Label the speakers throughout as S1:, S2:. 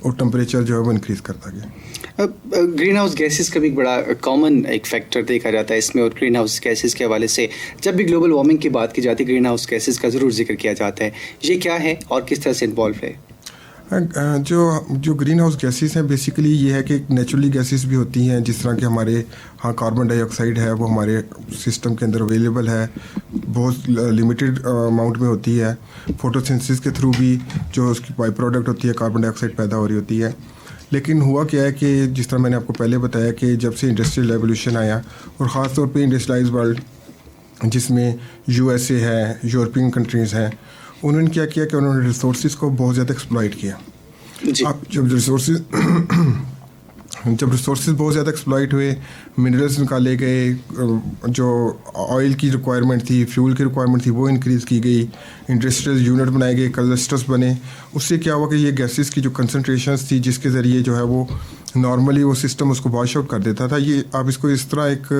S1: اور ٹمپریچر جو ہے وہ انکریز کرتا گیا.
S2: گرین ہاؤس گیسز کا بھی ایک بڑا کامن ایک فیکٹر دیکھا جاتا ہے اس میں, اور گرین ہاؤس گیسز کے حوالے سے جب بھی گلوبل وارمنگ کی بات کی جاتی ہے گرین ہاؤس گیسز کا ضرور ذکر کیا جاتا ہے. یہ کیا ہے اور کس طرح سے انوالو ہے؟
S1: جو گرین ہاؤس گیسز ہیں بیسیکلی یہ ہے کہ نیچرلی گیسز بھی ہوتی ہیں, جس طرح کہ ہمارے ہاں کاربن ڈائی آکسائڈ ہے وہ ہمارے سسٹم کے اندر اویلیبل ہے, بہت لمیٹڈ اماؤنٹ میں ہوتی ہے. فوٹوسینتھسس کے تھرو بھی جو اس کی بائی پروڈکٹ ہوتی ہے کاربن ڈائی آکسائڈ پیدا ہو رہی ہوتی ہے. لیکن ہوا کیا ہے کہ جس طرح میں نے آپ کو پہلے بتایا کہ جب سے انڈسٹریل ریولیوشن آیا, اور خاص طور پہ انڈسٹریلائز ورلڈ جس میں USA ہے, یورپین کنٹریز ہیں, انہوں نے کیا کیا کہ انہوں نے ریسورسز کو بہت زیادہ ایکسپلائٹ کیا. اب جب ریسورسز بہت زیادہ ایکسپلائٹ ہوئے, منرلس نکالے گئے, جو آئل کی ریکوائرمنٹ تھی, فیول کی ریکوائرمنٹ تھی وہ انکریز کی گئی, انڈسٹریل یونٹ بنائے گئے, کلسٹرز بنے. اس سے کیا ہوا کہ یہ گیسز کی جو کنسنٹریشنز تھی جس کے ذریعے جو ہے وہ نارملی وہ سسٹم اس کو واش آؤٹ کر دیتا تھا. یہ آپ اس کو اس طرح ایک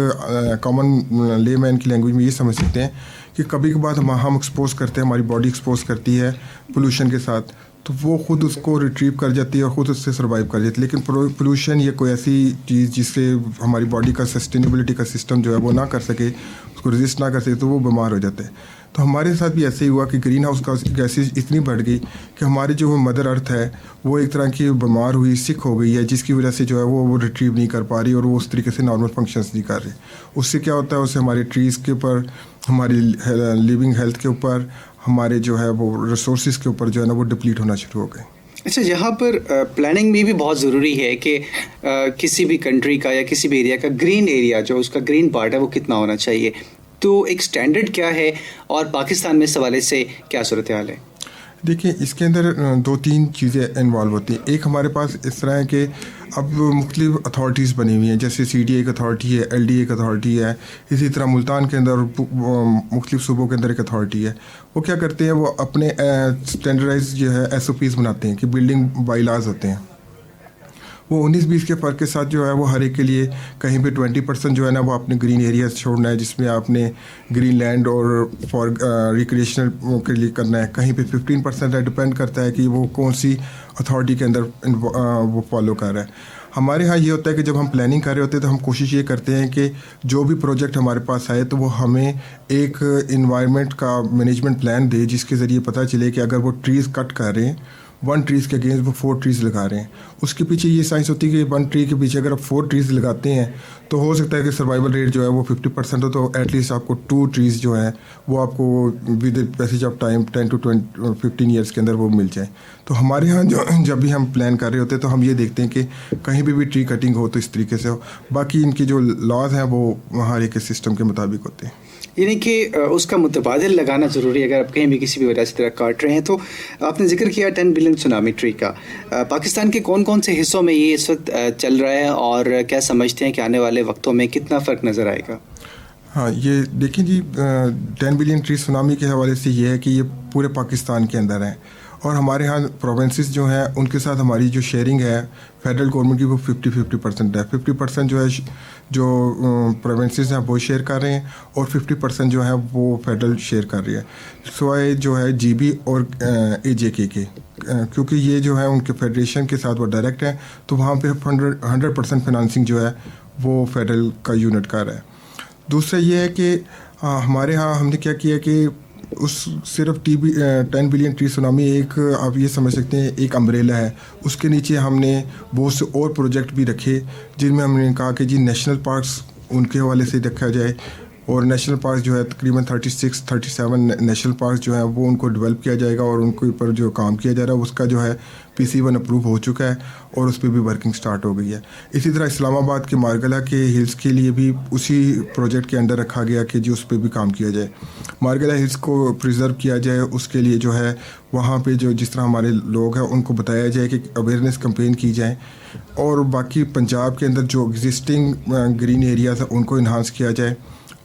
S1: کامن لے مین کی لینگویج میں یہ سمجھ سکتے ہیں کہ کبھی کبھار ہم ایکسپوز کرتے ہیں, ہماری باڈی ایکسپوز کرتی ہے پولوشن کے ساتھ, تو وہ خود اس کو ریٹریو کر جاتی ہے اور خود اس سے سروائیو کر جاتی ہے. لیکن پولوشن یہ کوئی ایسی چیز جس سے ہماری باڈی کا سسٹینیبلٹی کا سسٹم جو ہے وہ نہ کر سکے, اس کو رزسٹ نہ کر سکے, تو وہ بیمار ہو جاتے ہیں. تو ہمارے ساتھ بھی ایسے ہی ہوا کہ گرین ہاؤس گیسز اتنی بڑھ گئی کہ ہماری جو مدر ارتھ ہے وہ ایک طرح کی بیمار ہوئی, سک ہو گئی ہے, جس کی وجہ سے جو ہے وہ ریٹریو نہیں کر پا رہی اور وہ اس طریقے سے نارمل فنکشنز نہیں کر رہی. اس سے کیا ہوتا ہے, اس سے ہمارے ٹریز کے اوپر, ہماری لیونگ ہیلتھ کے اوپر, ہمارے جو ہے وہ ریسورسز کے اوپر جو ہے نا وہ ڈپلیٹ ہونا شروع ہو گئے.
S2: اچھا, یہاں پر پلاننگ میں بھی بہت ضروری ہے کہ کسی بھی کنٹری کا یا کسی بھی ایریا کا گرین ایریا جو اس کا گرین پارٹ ہے وہ کتنا ہونا چاہیے. تو ایک سٹینڈرڈ کیا ہے اور پاکستان میں اس حوالے سے کیا صورتحال ہے؟
S1: دیکھیں اس کے اندر 2-3 چیزیں انوالو ہوتی ہیں. ایک ہمارے پاس اس طرح ہے کہ اب مختلف اتھارٹیز بنی ہوئی ہیں, جیسے CDA ایک اتھارٹی ہے, LDA ایک اتھارٹی ہے, اسی طرح ملتان کے اندر مختلف صوبوں کے اندر ایک اتھارٹی ہے. وہ کیا کرتے ہیں, وہ اپنے اسٹینڈرڈائز جو ہے SOPs بناتے ہیں کہ بلڈنگ بائی لاز ہوتے ہیں. وہ 19-20 کے فرق کے ساتھ جو ہے وہ ہر ایک کے لیے کہیں پہ 20% جو ہے نا وہ اپنے گرین ایریاز چھوڑنا ہے, جس میں آپ نے گرین لینڈ اور فار ریکریشنل کے لیے کرنا ہے. کہیں پہ 15% ہے, ڈپینڈ کرتا ہے کہ وہ کون سی اتھارٹی کے اندر وہ فالو کر رہا ہے. ہمارے ہاں یہ ہوتا ہے کہ جب ہم پلاننگ کر رہے ہوتے ہیں تو ہم کوشش یہ کرتے ہیں کہ جو بھی پروجیکٹ ہمارے پاس آئے تو وہ ہمیں ایک انوائرمنٹ کا مینجمنٹ پلان دے, جس کے ذریعے پتہ چلے کہ اگر وہ ٹریز کٹ کر رہے ہیں 1 ٹریز کے اگینسٹ وہ 4 ٹریز لگا رہے ہیں. اس کے پیچھے یہ سائنس ہوتی ہے کہ 1 ٹری کے پیچھے اگر آپ 4 ٹریز لگاتے ہیں تو ہو سکتا ہے کہ سروائیول ریٹ جو ہے وہ 50% ہو, تو ایٹ لیسٹ آپ کو 2 ٹریز جو ہیں وہ آپ کو with passage of time 10 to 15 years کے اندر وہ مل جائیں. تو ہمارے ہاں جب بھی ہم پلان کر رہے ہوتے ہیں تو ہم یہ دیکھتے ہیں کہ کہیں بھی ٹری کٹنگ ہو تو اس طریقے سے ہو. باقی ان کی جو لاز ہیں وہ وہاں ایک سسٹم کے مطابق ہوتے ہیں,
S2: یعنی کہ اس کا متبادل لگانا ضروری ہے. اگر آپ کہیں بھی کسی بھی وجہ سے طرح کاٹ رہے ہیں, تو آپ نے ذکر کیا 10 بلین سونامی ٹری کا. پاکستان کے کون کون سے حصوں میں یہ اس وقت چل رہا ہے اور کیا سمجھتے ہیں کہ آنے والے وقتوں میں کتنا فرق نظر آئے گا؟
S1: ہاں یہ دیکھیں جی, 10 بلین ٹری سونامی کے حوالے سے یہ ہے کہ یہ پورے پاکستان کے اندر ہیں, اور ہمارے ہاں پروونسز جو ہیں ان کے ساتھ ہماری جو شیئرنگ ہے فیڈرل گورنمنٹ کی وہ 50% ہے. 50% جو ہے جو پروونسز ہیں وہ شیئر کر رہے ہیں, اور 50% جو ہے وہ فیڈرل شیئر کر رہی ہے, سوائے جو ہے GB اور AJK کے, کیونکہ یہ جو ہے ان کے فیڈریشن کے ساتھ وہ ڈائریکٹ ہیں, تو وہاں پہ 100% فنانسنگ جو ہے وہ فیڈرل کا یونٹ کر رہا ہے. دوسرا یہ ہے کہ ہمارے ہاں ہم نے کیا کیا کہ اس صرف 10 بلین ٹری سونامی ایک آپ یہ سمجھ سکتے ہیں ایک امبریلا ہے. اس کے نیچے ہم نے بہت سے اور پروجیکٹ بھی رکھے, جن میں ہم نے کہا کہ جی نیشنل پارکس ان کے حوالے سے دیکھا جائے, اور نیشنل پارک جو ہے تقریباً 36-37 نیشنل پارک جو ہیں وہ ان کو ڈیولپ کیا جائے گا, اور ان کے اوپر جو کام کیا جا رہا ہے اس کا جو ہے PC1 اپروو ہو چکا ہے, اور اس پہ بھی ورکنگ سٹارٹ ہو گئی ہے. اسی طرح اسلام آباد کے مارگلہ کے ہلز کے لیے بھی اسی پروجیکٹ کے انڈر رکھا گیا کہ جی اس پہ بھی کام کیا جائے, مارگلہ ہلز کو پریزرو کیا جائے. اس کے لیے جو ہے وہاں پہ جو جس طرح ہمارے لوگ ہیں ان کو بتایا جائے کہ اویئرنیس کمپین کی جائے, اور باقی پنجاب کے اندر جو ایگزسٹنگ گرین ایریاز ہیں ان کو انہانس کیا جائے.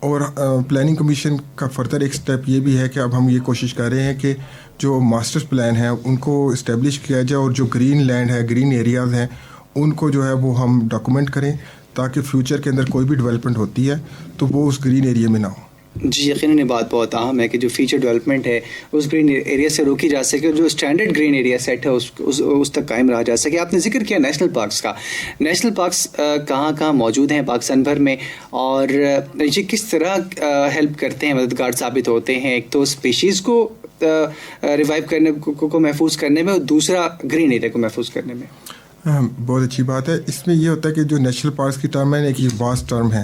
S1: اور پلاننگ کمیشن کا فردر ایک سٹیپ یہ بھی ہے کہ اب ہم یہ کوشش کر رہے ہیں کہ جو ماسٹر پلان ہیں ان کو اسٹیبلش کیا جائے, اور جو گرین لینڈ ہے گرین ایریاز ہیں ان کو جو ہے وہ ہم ڈاکومنٹ کریں, تاکہ فیوچر کے اندر کوئی بھی ڈیولپمنٹ ہوتی ہے تو وہ اس گرین ایریا میں نہ ہو.
S2: جی یقیناً یہ بات بہت اہم ہے کہ جو فیچر ڈیولپمنٹ ہے اس گرین ایریا سے روکی جا سکے اور جو اسٹینڈرڈ گرین ایریا سیٹ ہے اس تک قائم رہا جا سکے. آپ نے ذکر کیا نیشنل پارکس کا. نیشنل پارکس کہاں کہاں موجود ہیں پاکستان بھر میں اور یہ کس طرح ہیلپ کرتے ہیں, مددگار ثابت ہوتے ہیں؟ ایک تو اسپیشیز کو ریوائیو کرنے کو محفوظ کرنے میں اور دوسرا گرین ایریا کو محفوظ کرنے میں.
S1: بہت اچھی بات ہے. اس میں یہ ہوتا ہے کہ جو نیشنل پارکس کی ٹرم ہے ایک واسٹ ٹرم ہے.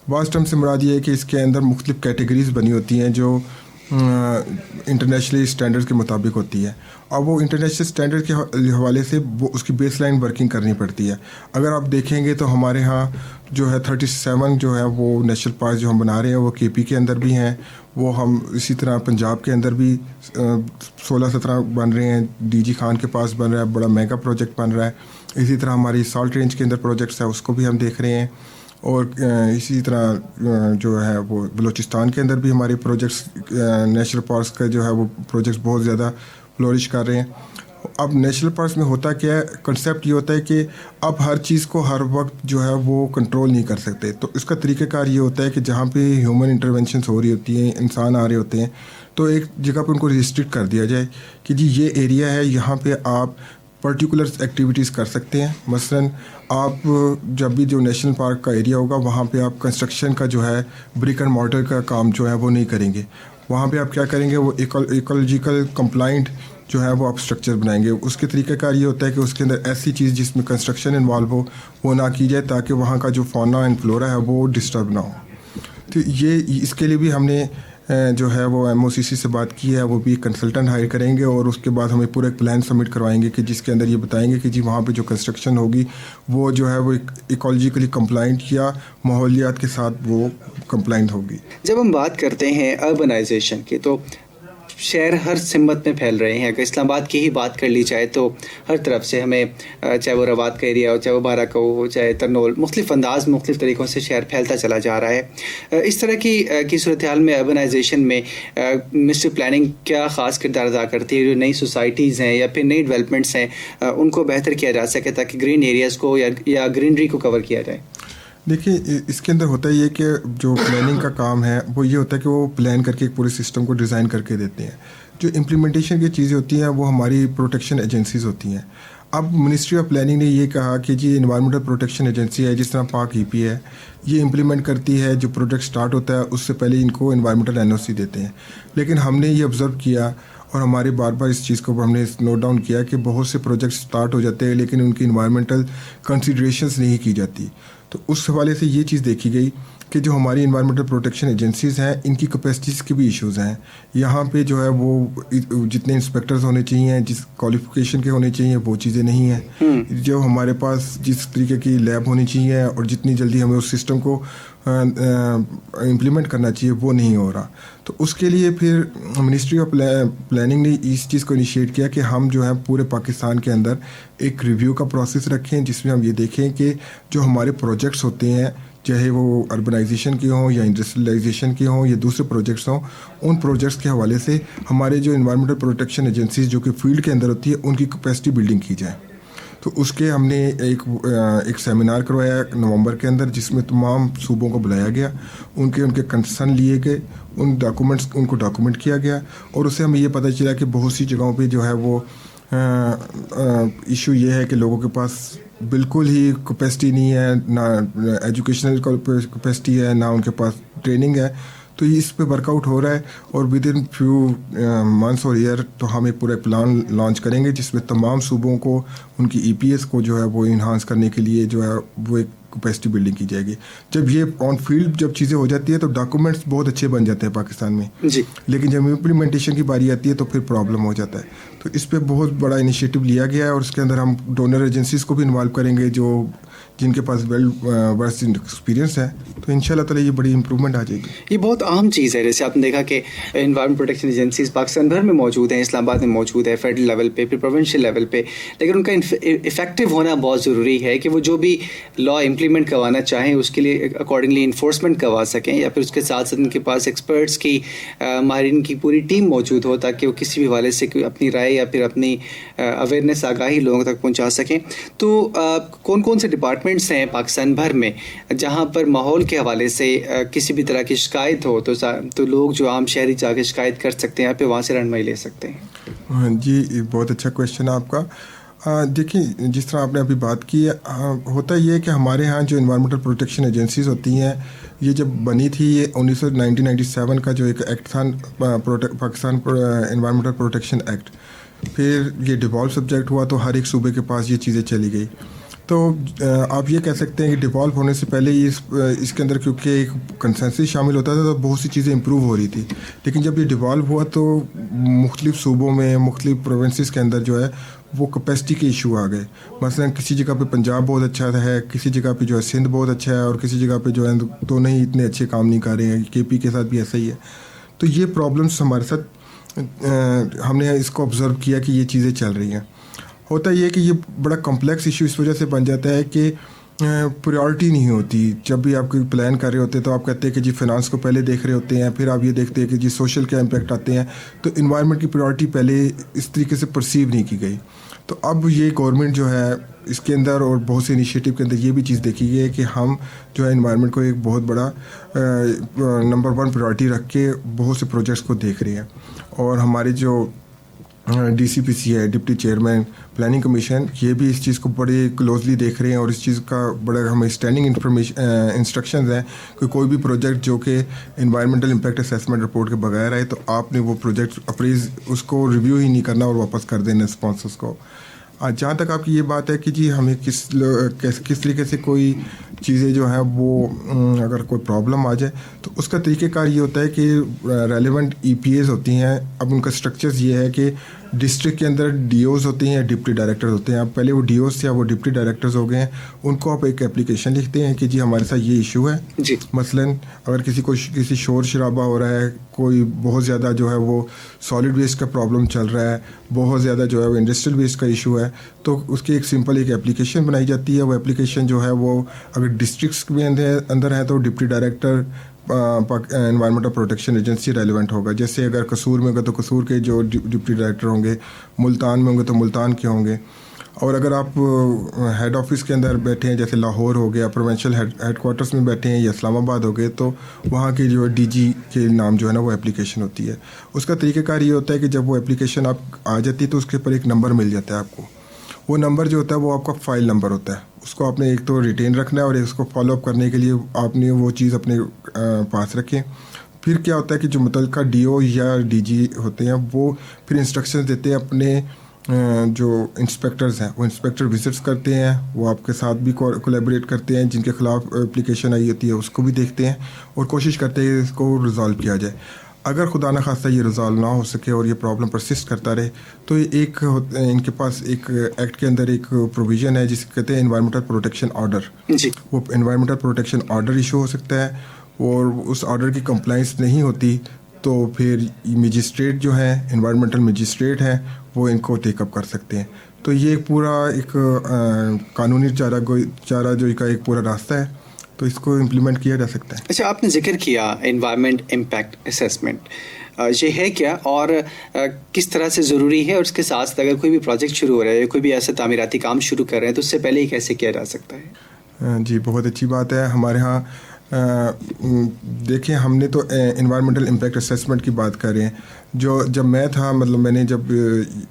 S1: واسٹ ٹرم سے مراد یہ ہے کہ اس کے اندر مختلف کیٹیگریز بنی ہوتی ہیں جو انٹرنیشنلی اسٹینڈرڈ کے مطابق ہوتی ہے, اور وہ انٹرنیشنل اسٹینڈرڈ کے حوالے سے وہ اس کی بیس لائن ورکنگ کرنی پڑتی ہے. اگر آپ دیکھیں گے تو ہمارے ہاں جو ہے 37 جو ہے وہ نیشنل پارک جو ہم بنا رہے ہیں وہ کے پی کے اندر بھی ہیں, وہ ہم اسی طرح پنجاب کے اندر بھی 16-17 بن رہے ہیں. ڈی جی خان کے پاس بن رہا ہے, بڑا میگا پروجیکٹ بن رہا ہے. اسی طرح ہماری سالٹ رینج کے اندر پروجیکٹس ہیں, اس کو بھی ہم دیکھ رہے ہیں. اور اسی طرح جو ہے وہ بلوچستان کے اندر بھی ہمارے پروجیکٹس نیشنل پارکس کا جو ہے وہ پروجیکٹس بہت زیادہ فلورش کر رہے ہیں. اب نیشنل پارکس میں ہوتا کیا ہے, کنسیپٹ یہ ہوتا ہے کہ اب ہر چیز کو ہر وقت جو ہے وہ کنٹرول نہیں کر سکتے. تو اس کا طریقہ کار یہ ہوتا ہے کہ جہاں پہ ہیومن انٹرونشنس ہو رہی ہوتی ہیں, انسان آ رہے ہوتے ہیں, تو ایک جگہ پہ ان کو ریسٹرکٹ کر دیا جائے کہ جی یہ ایریا ہے, یہاں پہ آپ پرٹیکولر ایکٹیویٹیز کر سکتے ہیں. مثلاً آپ جب بھی جو نیشنل پارک کا ایریا ہوگا وہاں پہ آپ کنسٹرکشن کا جو ہے برک اینڈ مارٹر کا کام جو ہے وہ نہیں کریں گے. وہاں پہ آپ کیا کریں گے, وہ ایکولوجیکل کمپلائنٹ جو ہے وہ آپ اسٹرکچر بنائیں گے. اس کے طریقہ کار یہ ہوتا ہے کہ اس کے اندر ایسی چیز جس میں کنسٹرکشن انوالو ہو وہ نہ کی جائے تاکہ وہاں کا جو فونا اینڈ فلورا ہے وہ ڈسٹرب نہ ہو. تو یہ اس کے لیے بھی ہم نے جو ہے وہ ایم او سی سی سے بات کی ہے, وہ بھی کنسلٹنٹ ہائر کریں گے اور اس کے بعد ہمیں پورا ایک پلان سبمٹ کروائیں گے کہ جس کے اندر یہ بتائیں گے کہ جی وہاں پہ جو کنسٹرکشن ہوگی وہ جو ہے وہ ایکولوجیکلی کمپلائنٹ یا ماحولیات کے ساتھ وہ کمپلائنٹ ہوگی.
S2: جب ہم بات کرتے ہیں اربنائزیشن کی تو شہر ہر سمت میں پھیل رہے ہیں. اگر اسلام آباد کی ہی بات کر لی جائے تو ہر طرف سے ہمیں چاہے وہ رواد کا ایریا ہو, چاہے وہ بارہ کا ہو, چاہے ترنول, مختلف انداز مختلف طریقوں سے شہر پھیلتا چلا جا رہا ہے. اس طرح کی صورتحال میں اربنائزیشن میں منسٹری پلاننگ کیا خاص کردار ادا کرتی ہے؟ جو نئی سوسائٹیز ہیں یا پھر نئی ڈیولپمنٹس ہیں ان کو بہتر کیا جا سکے تاکہ گرین ایریاز کو یا گرینری کو کور کیا جائے.
S1: دیکھیے اس کے اندر ہوتا ہے یہ کہ جو پلاننگ کا کام ہے وہ یہ ہوتا ہے کہ وہ پلان کر کے ایک پورے سسٹم کو ڈیزائن کر کے دیتے ہیں. جو امپلیمنٹیشن کی چیزیں ہوتی ہیں وہ ہماری پروٹیکشن ایجنسیز ہوتی ہیں. اب منسٹری آف پلاننگ نے یہ کہا کہ جی انوائرمنٹل پروٹیکشن ایجنسی ہے جس طرح پاک ای پی ہے, یہ امپلیمنٹ کرتی ہے. جو پروجیکٹ سٹارٹ ہوتا ہے اس سے پہلے ان کو انوائرمنٹل این او سی دیتے ہیں. لیکن ہم نے یہ آبزرو کیا اور ہمارے بار بار اس چیز کو ہم نے نوٹ ڈاؤن کیا کہ بہت سے پروجیکٹ سٹارٹ ہو جاتے ہیں لیکن ان کی انوائرمنٹل کنسیڈریشنز نہیں کی جاتی. تو اس حوالے سے یہ چیز دیکھی گئی کہ جو ہماری انوائرمنٹل پروٹیکشن ایجنسیز ہیں ان کی کیپیسٹیز کے بھی ایشوز ہیں. یہاں پہ جو ہے وہ جتنے انسپیکٹرز ہونے چاہیے, جس کوالیفیکیشن کے ہونے چاہیے, وہ چیزیں نہیں ہیں. جو ہمارے پاس جس طریقے کی لیب ہونی چاہیے اور جتنی جلدی ہمیں اس سسٹم کو امپلیمنٹ کرنا چاہیے وہ نہیں ہو رہا. تو اس کے لیے پھر منسٹری آف پلاننگ نے اس چیز کو انیشیٹ کیا کہ ہم جو ہے پورے پاکستان کے اندر ایک ریویو کا پروسیس رکھیں جس میں ہم یہ دیکھیں کہ جو ہمارے پروجیکٹس ہوتے ہیں چاہے وہ اربنائزیشن کے ہوں یا انڈسٹریلائزیشن کے ہوں یا دوسرے پروجیکٹس ہوں, ان پروجیکٹس کے حوالے سے ہمارے جو انوائرمنٹل پروٹیکشن ایجنسیز جو کہ فیلڈ کے اندر ہوتی ہے ان کی کیپیسٹی بلڈنگ کی جائے. تو اس کے ہم نے ایک سیمینار کروایا نومبر کے اندر جس میں تمام صوبوں کو بلایا گیا, ان کے کنسرن لیے گئے, ان کو ڈاکومنٹ کیا گیا اور اس سے ہمیں یہ پتہ چلا کہ بہت سی جگہوں پہ جو ہے وہ ایشو یہ ہے کہ لوگوں کے پاس بالکل ہی کیپیسٹی نہیں ہے, نہ ایجوکیشنل کیپیسٹی ہے, نہ ان کے پاس ٹریننگ ہے. تو یہ اس پہ ورک آؤٹ ہو رہا ہے اور ود ان فیو منتھس اور ایئر تو ہم ایک پورا پلان لانچ کریں گے جس میں تمام صوبوں کو ان کی ای پی ایس کو جو ہے وہ انہانس کرنے کے لیے جو ہے وہ ایک کیپیسٹی بلڈنگ کی جائے گی. جب یہ آن فیلڈ جب چیزیں ہو جاتی ہیں تو ڈاکومنٹس بہت اچھے بن جاتے ہیں پاکستان میں
S2: جی,
S1: لیکن جب امپلیمنٹیشن کی باری آتی ہے تو پھر پرابلم ہو جاتا ہے. تو اس پہ بہت بڑا انیشیٹو لیا گیا ہے اور اس کے اندر ہم ڈونر ایجنسیز کو بھی انوالو کریں گے جن کے پاس ویل ورس ایکسپیرینس ہے. تو ان شاء اللہ تعالیٰ یہ بڑی امپرومنٹ آ جائے گی.
S2: یہ بہت اہم چیز ہے. جیسے آپ نے دیکھا کہ انوائرمنٹ پروٹیکشن ایجنسیز پاکستان بھر میں موجود ہیں, اسلام آباد میں موجود ہے, فیڈرل لیول پہ, پھر پروونشل لیول پہ, لیکن ان کا افیکٹو ہونا بہت ضروری ہے کہ وہ جو بھی لا امپلیمنٹ کروانا چاہیں اس کے لیے اکارڈنگلی انفورسمنٹ کروا سکیں, یا پھر اس کے ساتھ ساتھ ان کے پاس ایکسپرٹس کی ماہرین کی پوری ٹیم موجود ہو تاکہ وہ کسی بھی حوالے سے اپنی رائے یا پھر اپنی اویئرنیس آگاہی لوگوں تک پہنچا سکیں. تو کون کون سے ڈپارٹمنٹس ہیں پاکستان بھر میں جہاں پر ماحول کے حوالے سے کسی بھی طرح کی شکایت ہو تو لوگ جو عام شہری جا کے شکایت کر سکتے ہیں, پھر وہاں سے رہنمائی لے سکتے ہیں؟
S1: جی بہت اچھا کویشچن ہے آپ کا. دیکھیں جس طرح آپ نے ابھی بات کی ہے, ہوتا یہ ہے کہ ہمارے ہاں جو انوائرمنٹل پروٹیکشن ایجنسیز ہوتی ہیں یہ جب بنی تھی, یہ 1997 کا جو ایک ایکٹ تھا پاکستان انوائرمنٹل پروٹیکشن ایکٹ, پھر یہ ڈیوالو سبجیکٹ ہوا تو ہر ایک صوبے کے پاس یہ چیزیں چلی گئی. تو آپ یہ کہہ سکتے ہیں کہ ڈیوالو ہونے سے پہلے اس کے اندر کیونکہ ایک کنسنسس شامل ہوتا تھا تو بہت سی چیزیں امپروو ہو رہی تھی, لیکن جب یہ ڈیوالو ہوا تو مختلف صوبوں میں مختلف پروونسز کے اندر جو ہے وہ کیپیسٹی کے ایشو آ گئے. مثلا کسی جگہ پہ پنجاب بہت اچھا ہے, کسی جگہ پہ جو ہے سندھ بہت اچھا ہے, اور کسی جگہ پہ جو ہے تو نہیں اتنے اچھے کام نہیں کر رہے ہیں. کے پی کے ساتھ بھی ایسا ہی ہے. تو یہ پرابلمس ہمارے ساتھ ہم نے اس کو آبزرو کیا کہ یہ چیزیں چل رہی ہیں. ہوتا یہ ہے کہ یہ بڑا کمپلیکس ایشو اس وجہ سے بن جاتا ہے کہ پریورٹی نہیں ہوتی. جب بھی آپ کوئی پلان کر رہے ہوتے ہیں تو آپ کہتے ہیں کہ جی فنانس کو پہلے دیکھ رہے ہوتے ہیں, پھر آپ یہ دیکھتے ہیں کہ جی سوشل کیا امپیکٹ آتے ہیں. تو انوائرمنٹ کی پریورٹی پہلے اس طریقے سے پرسیو نہیں کی گئی. تو اب یہ گورنمنٹ جو ہے اس کے اندر اور بہت سے انیشیٹو کے اندر یہ بھی چیز دیکھی گئی ہے کہ ہم جو ہے انوائرمنٹ کو ایک بہت بڑا نمبر 1 پریورٹی رکھ کے بہت سے پروجیکٹس کو دیکھ رہے ہیں. اور ہمارے جو ڈی سی پی سی ہے, ڈپٹی چیئرمین پلاننگ کمیشن, یہ بھی اس چیز کو بڑے کلوزلی دیکھ رہے ہیں, اور اس چیز کا بڑا ہمیں اسٹینڈنگ انسٹرکشنز ہیں کہ کوئی بھی پروجیکٹ جو کہ انوائرمنٹل امپیکٹ اسیسمنٹ رپورٹ کے بغیر آئے تو آپ نے وہ پروجیکٹ اپریز اس کو ریویو ہی نہیں کرنا اور واپس کر دینا اسپانسرس کو. جہاں تک آپ کی یہ بات ہے کہ جی ہمیں کس طریقے سے کوئی چیزیں جو ہیں وہ اگر کوئی پرابلم آ جائے تو اس کا طریقہ کار یہ ہوتا ہے کہ ریلیونٹ ای پی ایز ہوتی ہیں. اب ان کا اسٹرکچرز یہ ہے کہ ڈسٹرکٹ کے اندر ڈی اوز ہوتے ہیں یا ڈپٹی ڈائریکٹرز ہوتے ہیں. اب پہلے وہ ڈی اوز تھے, وہ ڈپٹی ڈائریکٹرز ہو گئے ہیں. ان کو آپ ایک اپلیکیشن لکھتے ہیں کہ جی ہمارے ساتھ یہ ایشو ہے.
S2: جی
S1: مثلاً اگر کسی شور شرابہ ہو رہا ہے, کوئی بہت زیادہ جو ہے وہ سالڈ ویسٹ کا پرابلم چل رہا ہے, بہت زیادہ جو ہے وہ انڈسٹریل ویسٹ کا ایشو ہے, تو اس کی ایک سمپل ایک اپلیکیشن بنائی جاتی ہے. وہ اپلیکیشن جو ہے وہ اگر ڈسٹرکٹس کے اندر ہے تو deputy director environmental protection agency relevant ہوگا. جیسے اگر قصور میں ہوگا تو قصور کے جو ڈپٹی ڈائریکٹر ہوں گے, ملتان میں ہوں گے تو ملتان کے ہوں گے. اور اگر آپ ہیڈ آفس کے اندر بیٹھے ہیں جیسے لاہور ہو گیا, پروونشل ہیڈ کوارٹرس میں بیٹھے ہیں یا اسلام آباد ہو گئے, تو وہاں کے جو ڈی جی کے نام جو ہے نا وہ اپلیکیشن ہوتی ہے. اس کا طریقہ کار یہ ہوتا ہے کہ جب وہ اپلیکیشن آپ آ جاتی ہے تو اس کے اوپر ایک نمبر مل جاتا ہے آپ کو. وہ نمبر جو ہوتا ہے وہ آپ کا فائل نمبر ہوتا ہے. اس کو آپ نے ایک تو ریٹین رکھنا ہے اور اس کو فالو اپ کرنے کے لیے آپ نے وہ چیز اپنے پاس رکھیں. پھر کیا ہوتا ہے کہ جو متعلقہ ڈی او یا ڈی جی ہوتے ہیں وہ پھر انسٹرکشنز دیتے ہیں اپنے جو انسپیکٹرز ہیں. وہ انسپیکٹر وزٹس کرتے ہیں, وہ آپ کے ساتھ بھی کولیبریٹ کرتے ہیں, جن کے خلاف اپلیکیشن آئی ہوتی ہے اس کو بھی دیکھتے ہیں اور کوشش کرتے ہیں کہ اس کو ریزالو کیا جائے. اگر خدا نہ خواستہ یہ ریزالو نہ ہو سکے اور یہ پرابلم پرسسٹ کرتا رہے تو ایک ان کے پاس ایک ایکٹ کے اندر ایک پروویژن ہے جس کو کہتے ہیں انوائرمنٹل پروٹیکشن آرڈر.
S2: جی
S1: وہ انوائرمنٹل پروٹیکشن آرڈر ایشو ہو سکتا ہے, اور اس آرڈر کی کمپلائنس نہیں ہوتی تو پھر مجسٹریٹ جو ہیں, انوائرمنٹل مجسٹریٹ ہیں, وہ ان کو ٹیک اپ کر سکتے ہیں. تو یہ پورا ایک قانونی چارہ جو کا ایک پورا راستہ ہے, تو اس کو امپلیمنٹ کیا جا سکتا ہے.
S2: اچھا, آپ نے ذکر کیا انوائرمنٹ امپیکٹ اسیسمنٹ, یہ ہے کیا اور کس طرح سے ضروری ہے, اور اس کے ساتھ ساتھ اگر کوئی بھی پروجیکٹ شروع ہو رہا ہے, کوئی بھی ایسا تعمیراتی کام شروع کر رہے ہیں تو اس سے پہلے ہی کیسے کیا جا سکتا ہے؟
S1: جی بہت اچھی بات ہے. ہمارے ہاں دیکھیں ہم نے تو انوائرمنٹل امپیکٹ اسیسمنٹ کی بات کر رہے ہیں. جب میں تھا مطلب میں نے جب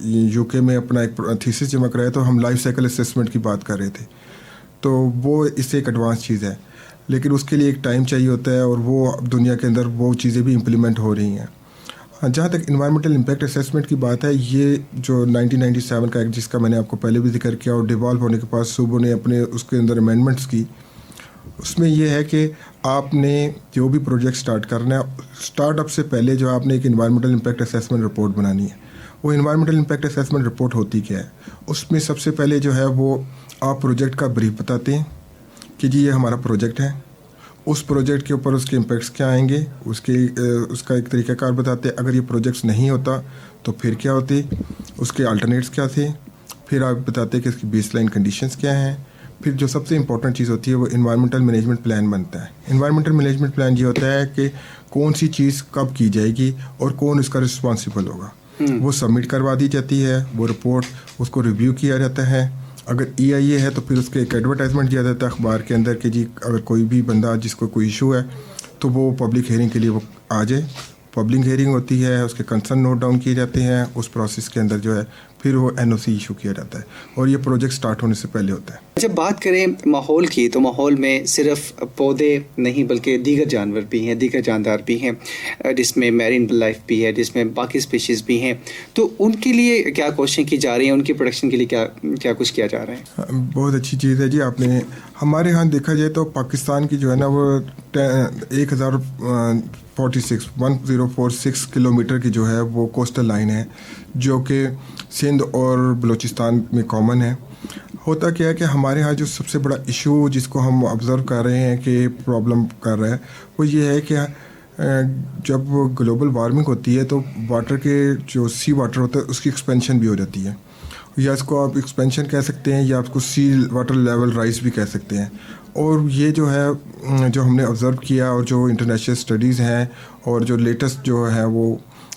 S1: یو کے میں اپنا ایک تھیسس جمع کرایا تو ہم لائف سائیکل اسیسمنٹ کی بات کر رہے تھے. تو وہ اس سے ایک ایڈوانس چیز ہے, لیکن اس کے لیے ایک ٹائم چاہیے ہوتا ہے, اور وہ دنیا کے اندر وہ چیزیں بھی امپلیمنٹ ہو رہی ہیں. جہاں تک انوائرمنٹل امپیکٹ اسیسمنٹ کی بات ہے, یہ جو 1997 کا ایکٹ جس کا میں نے آپ کو پہلے بھی ذکر کیا اور ڈیوالو ہونے کے بعد صوبوں نے اپنے اس کے اندر امینڈمنٹس کی, اس میں یہ ہے کہ آپ نے جو بھی پروجیکٹ سٹارٹ کرنا ہے, سٹارٹ اپ سے پہلے جو آپ نے ایک انوائرمنٹل امپیکٹ اسیسمنٹ رپورٹ بنانی ہے. وہ انوائرمنٹل امپیکٹ اسیسمنٹ رپورٹ ہوتی کیا ہے؟ اس میں سب سے پہلے جو ہے وہ آپ پروجیکٹ کا بریف بتاتے ہیں کہ جی یہ ہمارا پروجیکٹ ہے, اس پروجیکٹ کے اوپر اس کے امپیکٹس کیا آئیں گے, اس کا ایک طریقہ کار بتاتے ہیں. اگر یہ پروجیکٹس نہیں ہوتا تو پھر کیا ہوتے, اس کے الٹرنیٹس کیا تھے, پھر آپ بتاتے کہ اس کی بیس لائن کنڈیشنز کیا ہیں, پھر جو سب سے امپورٹنٹ چیز ہوتی ہے وہ انوائرمنٹل مینجمنٹ پلان بنتا ہے. انوائرمنٹل مینجمنٹ پلان یہ ہوتا ہے کہ کون سی چیز کب کی جائے گی اور کون اس کا رسپانسبل ہوگا. وہ سبمٹ کروا دی جاتی ہے, وہ رپورٹ اس کو ریویو کیا جاتا ہے. اگر EIA ہے تو پھر اس کے ایک ایڈورٹائزمنٹ دیا جاتا ہے اخبار کے اندر کہ جی اگر کوئی بھی بندہ جس کو کوئی ایشو ہے تو وہ پبلک ہیئرنگ کے لیے وہ آ جائے. پبلک ہیئرنگ ہوتی ہے, اس کے کنسرن نوٹ ڈاؤن کیے جاتے ہیں, اس پروسیس کے اندر جو ہے پھر وہ NOC ایشو کیا جاتا ہے, اور یہ پروجیکٹ سٹارٹ ہونے سے پہلے ہوتا ہے.
S2: جب بات کریں ماحول کی تو ماحول میں صرف پودے نہیں بلکہ دیگر جانور بھی ہیں, دیگر جاندار بھی ہیں, جس میں میرین لائف بھی ہے, جس میں باقی اسپیشیز بھی ہیں. تو ان کے لیے کیا کوششیں کی جا رہی ہیں, ان کی پروڈکشن کے لیے کیا کچھ کیا جا رہا ہے؟
S1: بہت اچھی چیز ہے جی. آپ نے ہمارے ہاں دیکھا جائے تو پاکستان کی جو ہے نا وہ 1046 کلومیٹر کی جو ہے وہ کوسٹل لائن ہے, جو کہ سندھ اور بلوچستان میں کامن ہے. ہوتا کیا ہے کہ ہمارے ہاں جو سب سے بڑا ایشو جس کو ہم آبزرو کر رہے ہیں کہ پرابلم کر رہا ہے وہ یہ ہے کہ جب گلوبل وارمنگ ہوتی ہے تو واٹر کے جو سی واٹر ہوتا ہے اس کی ایکسپینشن بھی ہو جاتی ہے, یا اس کو آپ ایکسپینشن کہہ سکتے ہیں یا آپ کو سی واٹر لیول رائز بھی کہہ سکتے ہیں. اور یہ جو ہے جو ہم نے آبزرو کیا اور جو انٹرنیشنل اسٹڈیز ہیں اور جو لیٹسٹ جو ہے وہ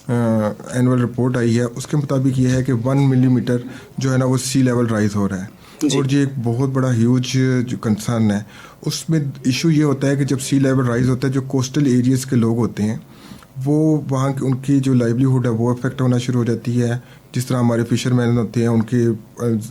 S1: اینول رپورٹ آئی ہے اس کے مطابق یہ ہے کہ 1 ملی میٹر جو ہے نا وہ سی لیول رائز ہو رہا ہے. اور یہ ایک بہت بڑا ہیوج جو کنسرن ہے. اس میں ایشو یہ ہوتا ہے کہ جب سی لیول رائز ہوتا ہے جو کوسٹل ایریاز کے لوگ ہوتے ہیں وہ وہاں ان کی جو لائیولیہوڈ ہے وہ افیکٹ ہونا شروع ہو جاتی ہے. جس طرح ہمارے فشر مین ہوتے ہیں ان کے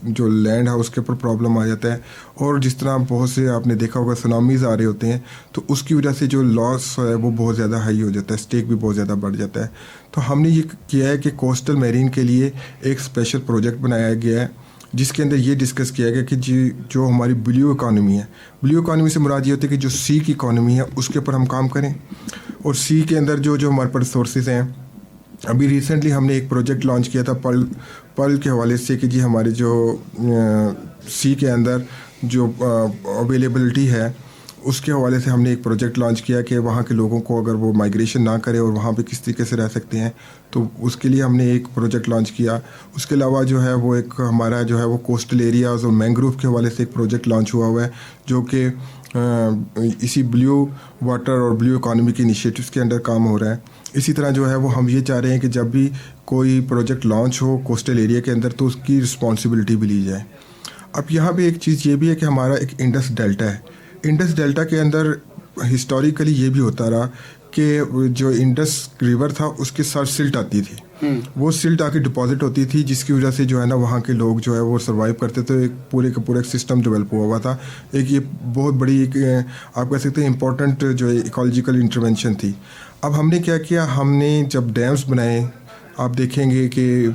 S1: جو لینڈ ہے اس کے اوپر پرابلم آ جاتا ہے, اور جس طرح بہت سے آپ نے دیکھا ہوگا سونامیز آ رہے ہوتے ہیں تو اس کی وجہ سے جو لاس ہے وہ بہت زیادہ ہائی ہو جاتا ہے, اسٹیک بھی بہت زیادہ بڑھ جاتا ہے. تو ہم نے یہ کیا ہے کہ کوسٹل میرین کے لیے ایک اسپیشل پروجیکٹ بنایا گیا ہے جس کے اندر یہ ڈسکس کیا گیا کہ جو ہماری بلیو اکانومی ہے, بلیو اکانومی سے مراد یہ ہوتی ہے کہ جو سی کی اکانومی ہے اس کے اوپر ہم کام کریں. اور سی کے اندر جو ہمارے پاس ریسورسز ہیں, ابھی ریسنٹلی ہم نے ایک پروجیکٹ لانچ کیا تھا پل کے حوالے سے کہ جی ہمارے جو سی کے اندر جو اویلیبلٹی ہے اس کے حوالے سے ہم نے ایک پروجیکٹ لانچ کیا کہ وہاں کے لوگوں کو اگر وہ مائگریشن نہ کرے اور وہاں پہ کس طریقے سے رہ سکتے ہیں, تو اس کے لیے ہم نے ایک پروجیکٹ لانچ کیا. اس کے علاوہ جو ہے وہ ایک ہمارا جو ہے وہ کوسٹل ایریاز اور مینگروو کے حوالے سے ایک پروجیکٹ لانچ ہوا ہے جو کہ اسی بلیو واٹر اور بلیو اکانومی کے انیشیٹوز کے انڈر کام ہو رہا ہے. اسی طرح جو ہے وہ ہم یہ چاہ رہے ہیں کہ جب بھی کوئی پروجیکٹ لانچ ہو کوسٹل ایریا کے اندر تو اس کی رسپانسبلٹی بھی لی جائے. اب یہاں پہ ایک چیز یہ بھی ہے کہ ہمارا ایک انڈس ڈیلٹا ہے. انڈس ڈیلٹا کے اندر ہسٹوریکلی یہ بھی ہوتا رہا کہ جو انڈس ریور تھا اس کے سر سلٹ آتی تھی, وہ سلٹ آ کے ڈپازٹ ہوتی تھی جس کی وجہ سے جو ہے نا وہاں کے لوگ جو ہے وہ سروائیو کرتے تھے. ایک پورے کا پورا ایک سسٹم ڈیولپ ہوا تھا. ایک یہ بہت بڑی ایک آپ کہہ سکتے ہیں امپورٹنٹ جو ایکولوجیکل انٹرونشن تھی. اب ہم نے کیا کیا, ہم نے جب ڈیمز بنائے, آپ دیکھیں گے کہ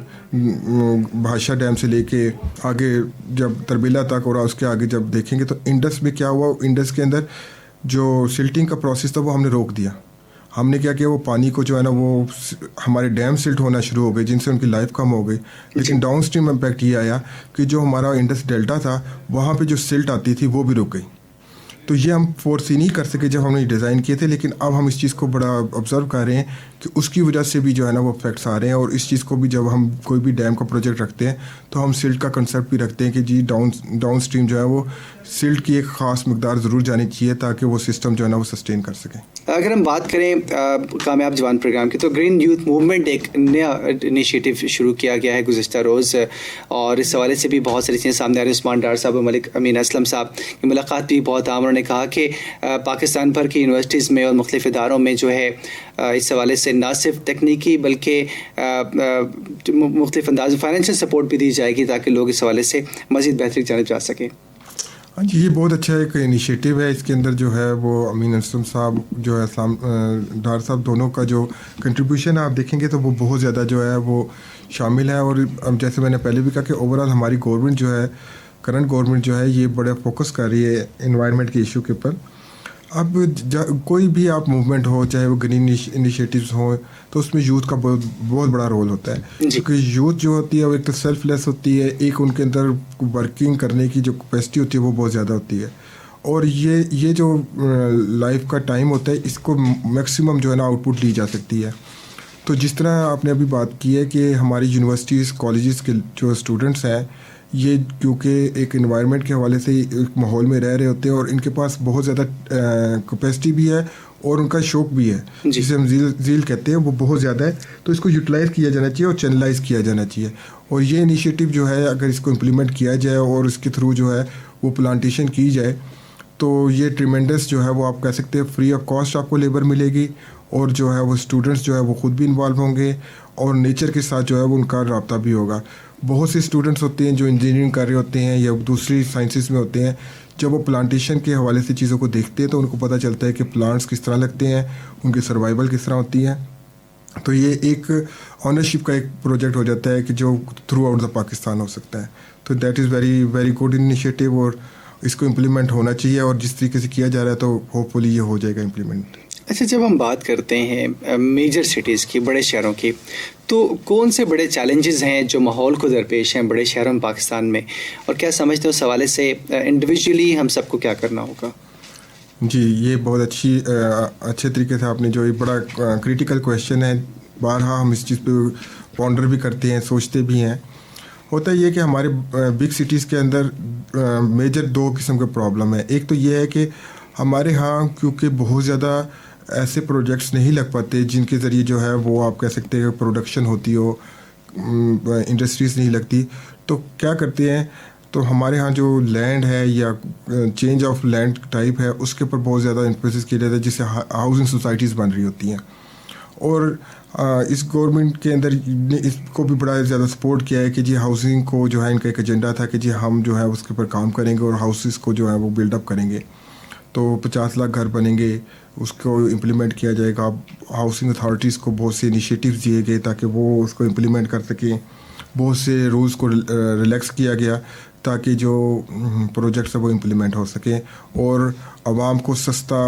S1: بھاشا ڈیم سے لے کے آگے جب تربیلا تک اور اس کے آگے جب دیکھیں گے تو انڈس میں کیا ہوا, انڈس کے اندر جو سلٹنگ کا پروسیس تھا وہ ہم نے روک دیا. ہم نے کیا کیا وہ پانی کو جو ہے نا وہ ہمارے ڈیم سلٹ ہونا شروع ہو گئے جن سے ان کی لائف کم ہو گئی. لیکن ڈاؤن اسٹریم امپیکٹ یہ آیا کہ جو ہمارا انڈس ڈیلٹا تھا وہاں پہ جو سلٹ آتی تھی وہ بھی رک گئی. تو یہ ہم فورسی نہیں کر سکے جب ہم نے ڈیزائن کیے تھے, لیکن اب ہم اس چیز کو بڑا آبزرو کر رہے ہیں کہ اس کی وجہ سے بھی جو ہے نا وہ افیکٹس آ رہے ہیں. اور اس چیز کو بھی جب ہم کوئی بھی ڈیم کا پروجیکٹ رکھتے ہیں تو ہم سلٹ کا کنسیپٹ بھی رکھتے ہیں کہ جی ڈاؤن اسٹریم جو ہے وہ سلٹ کی ایک خاص مقدار ضرور جانی چاہیے تاکہ وہ سسٹم جو ہے نا وہ سسٹین کر سکیں.
S2: اگر ہم بات کریں کامیاب جوان پروگرام کی تو گرین یوتھ موومنٹ ایک نیا انیشیٹو شروع کیا گیا ہے گزشتہ روز, اور اس حوالے سے بھی بہت ساری چیزیں سامنے آ رہی ہیں. عثمان ڈار صاحب, ملک امین اسلم صاحب کی ملاقات بھی بہت عام. انہوں نے کہا کہ پاکستان بھر کی یونیورسٹیز میں اور مختلف اداروں میں جو ہے اس حوالے سے نہ صرف تکنیکی بلکہ مختلف انداز میں فائنینشیل سپورٹ بھی دی جائے گی تاکہ لوگ اس حوالے سے مزید بہتری کی جانب جا سکیں.
S1: ہاں جی, یہ بہت اچھا ایک انیشیٹو ہے. اس کے اندر جو ہے وہ امین اسلم صاحب جو ہے اسلام ڈار صاحب دونوں کا جو کنٹریبیوشن آپ دیکھیں گے تو وہ بہت زیادہ جو ہے وہ شامل ہے. اور جیسے میں نے پہلے بھی کہا کہ اوور آل ہماری گورنمنٹ جو ہے کرنٹ گورنمنٹ جو ہے یہ بڑا فوکس کر رہی ہے انوائرمنٹ کے ایشو کے اوپر. اب کوئی بھی آپ موومنٹ ہو چاہے وہ گرین انیشیٹیوز ہوں تو اس میں یوتھ کا بہت بڑا رول ہوتا ہے, کیونکہ یوتھ جو ہوتی ہے وہ ایک تو سیلف لیس ہوتی ہے, ایک ان کے اندر ورکنگ کرنے کی جو کیپیسٹی ہوتی ہے وہ بہت زیادہ ہوتی ہے, اور یہ جو لائف کا ٹائم ہوتا ہے اس کو میکسیمم جو ہے نا آؤٹ پٹ لی جا سکتی ہے. تو جس طرح آپ نے ابھی بات کی ہے کہ ہماری یونیورسٹیز کالجز کے جو اسٹوڈنٹس ہیں یہ کیونکہ ایک انوائرمنٹ کے حوالے سے ایک ماحول میں رہ رہے ہوتے ہیں اور ان کے پاس بہت زیادہ کیپیسٹی بھی ہے اور ان کا شوق بھی ہے جسے ہم ذیل کہتے ہیں وہ بہت زیادہ ہے. تو اس کو یوٹیلائز کیا جانا چاہیے اور چینلائز کیا جانا چاہیے. اور یہ انیشیٹو جو ہے اگر اس کو امپلیمنٹ کیا جائے اور اس کے تھرو جو ہے وہ پلانٹیشن کی جائے تو یہ ٹریمنڈس جو ہے وہ آپ کہہ سکتے ہیں فری آف کاسٹ آپ کو لیبر ملے گی اور جو ہے وہ اسٹوڈنٹس جو ہے وہ خود بھی انوالو ہوں گے اور نیچر کے ساتھ جو ہے وہ ان کا رابطہ بھی ہوگا. بہت سے اسٹوڈنٹس ہوتے ہیں جو انجینئرنگ کر رہے ہوتے ہیں یا دوسری سائنسز میں ہوتے ہیں, جب وہ پلانٹیشن کے حوالے سے چیزوں کو دیکھتے ہیں تو ان کو پتہ چلتا ہے کہ پلانٹس کس طرح لگتے ہیں, ان کی سروائیول کس طرح ہوتی ہے. تو یہ ایک آنرشپ کا ایک پروجیکٹ ہو جاتا ہے کہ جو تھرو آؤٹ دا پاکستان ہو سکتا ہے. تو that is very very good initiative اور اس کو امپلیمنٹ ہونا چاہیے اور جس طریقے سے کیا جا رہا ہے تو ہوپ فلی یہ ہو جائے گا امپلیمنٹ.
S2: اچھا, جب ہم بات کرتے ہیں میجر سٹیز کی, بڑے شہروں کی, تو کون سے بڑے چیلنجز ہیں جو ماحول کو درپیش ہیں بڑے شہروں میں پاکستان میں, اور کیا سمجھتے ہیں اس حوالے سے انڈیویجولی ہم سب کو کیا کرنا ہوگا؟
S1: جی, یہ بہت اچھے طریقے سے آپ نے جو یہ بڑا کریٹیکل کویشچن ہے, بارہا ہم اس چیز پہ پونڈر بھی کرتے ہیں, سوچتے بھی ہیں. ہوتا یہ کہ ہمارے بگ سٹیز کے اندر میجر دو قسم کے پرابلم ہیں. ایک تو یہ ہے کہ ہمارے ہاں کیونکہ بہت زیادہ ایسے پروجیکٹس نہیں لگ پاتے جن کے ذریعے جو ہے وہ آپ کہہ سکتے ہیں کہ پروڈکشن ہوتی ہو, انڈسٹریز نہیں لگتی. تو کیا کرتے ہیں, تو ہمارے ہاں جو لینڈ ہے یا چینج آف لینڈ ٹائپ ہے اس کے اوپر بہت زیادہ امپریسس کیا جاتا ہے, جس سے ہاؤسنگ سوسائٹیز بن رہی ہوتی ہیں. اور اس گورنمنٹ کے اندر نے اس کو بھی بڑا زیادہ سپورٹ کیا ہے کہ جی ہاؤسنگ کو جو ہے ان کا ایک ایجنڈا تھا کہ جی ہم جو ہے اس کے اوپر کام کریں گے اور ہاؤسز کو جو ہے وہ بلڈ اپ کریں گے. تو 50 لاکھ گھر بنیں گے, اس کو امپلیمنٹ کیا جائے گا. ہاؤسنگ اتھارٹیز کو بہت سے انیشیٹیوز دیے گئے تاکہ وہ اس کو امپلیمنٹ کر سکیں. بہت سے رولز کو ریلیکس کیا گیا تاکہ جو پروجیکٹس ہیں وہ امپلیمنٹ ہو سکیں اور عوام کو سستا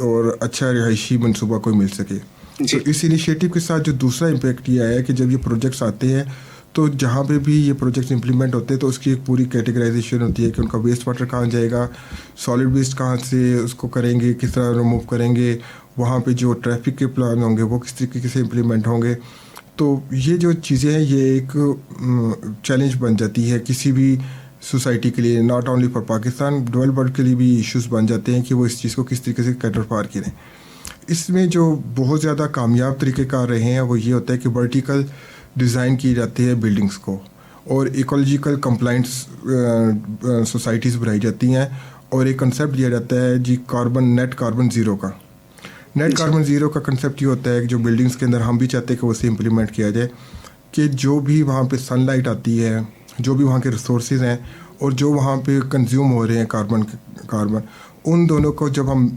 S1: اور اچھا رہائشی منصوبہ کوئی مل سکے. تو اس انیشیٹو کے ساتھ جو دوسرا امپیکٹ یہ ہے کہ جب یہ پروجیکٹس آتے ہیں تو جہاں پہ بھی یہ پروجیکٹس امپلیمنٹ ہوتے ہیں تو اس کی ایک پوری کیٹیگرائزیشن ہوتی ہے کہ ان کا ویسٹ واٹر کہاں جائے گا, سالڈ ویسٹ کہاں سے اس کو کریں گے, کس طرح ریموو کریں گے, وہاں پہ جو ٹریفک کے پلان ہوں گے وہ کس طریقے سے امپلیمنٹ ہوں گے. تو یہ جو چیزیں ہیں یہ ایک چیلنج بن جاتی ہے کسی بھی سوسائٹی کے لیے, not only for Pakistan, develop world کے لیے بھی ایشوز بن جاتے ہیں کہ وہ اس چیز کو کس طریقے سے کیٹر پار کریں. اس میں جو بہت زیادہ کامیاب طریقے کار رہے ہیں وہ یہ ہوتا ہے کہ ورٹیکل ڈیزائن کی جاتی ہے بلڈنگس کو اور ایکولوجیکل کمپلائنٹس سوسائٹیز بنائی جاتی ہیں اور ایک کنسیپٹ دیا جاتا ہے جی نیٹ کاربن زیرو کا. نیٹ کاربن زیرو کا کنسیپٹ یہ ہوتا ہے کہ جو بلڈنگس کے اندر ہم بھی چاہتے ہیں کہ اسے امپلیمنٹ کیا جائے کہ جو بھی وہاں پہ سن لائٹ آتی ہے, جو بھی وہاں کے ریسورسز ہیں اور جو وہاں پہ کنزیوم ہو رہے ہیں کاربن, ان دونوں کو جب ہم